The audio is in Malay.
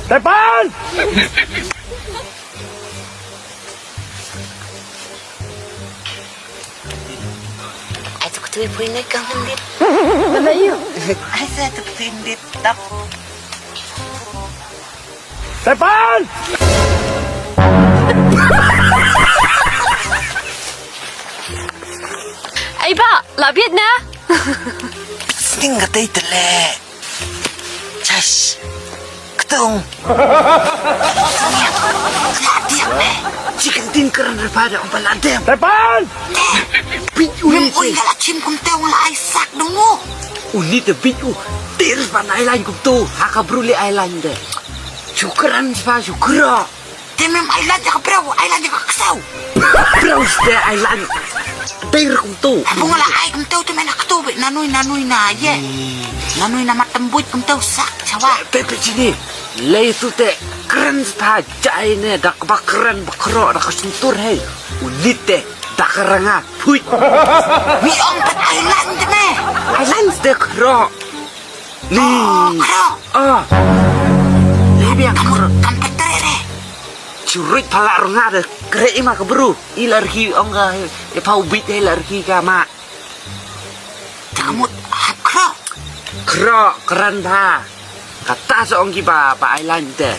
Depan! Ay, tu kutuwi po inay kang hindit. Malayo. Ay, sa tu kutuwi hindit. Tak. Depan! Ay ba, labiat na. Sing katay tala. Chas. Ketong. Ladiak na. Chicken din ka rin pada ang paladem. Depan! Unit uy galachin kung teo nga Isaac dong mo. Unit the big tiris pa na island ko to. Hakabruli island de. Syukuran pa syukura. Temem island ya kabraw, island ya kaksaw. Browse the island. Dair ko to. Abong nga ay kung teo temen nakatubi. Nanoy na ye. Nanoy na matambuit kung teo sak. Sawa. Pepe sini. Lay tu te keren pa jay ne dak bakran bakro dak suntur hey. Unit te dakaranga puit. Mi ompat island me. Island de kro. Li. Kro. Ah. Lebiang kro. Kampat tere. Curit pala runga de kre ima ke bro. Ilargi onga e pau bit ilargi ka ma. Kamut hap kro. Kro keren pa. Kata seong ki pa island de.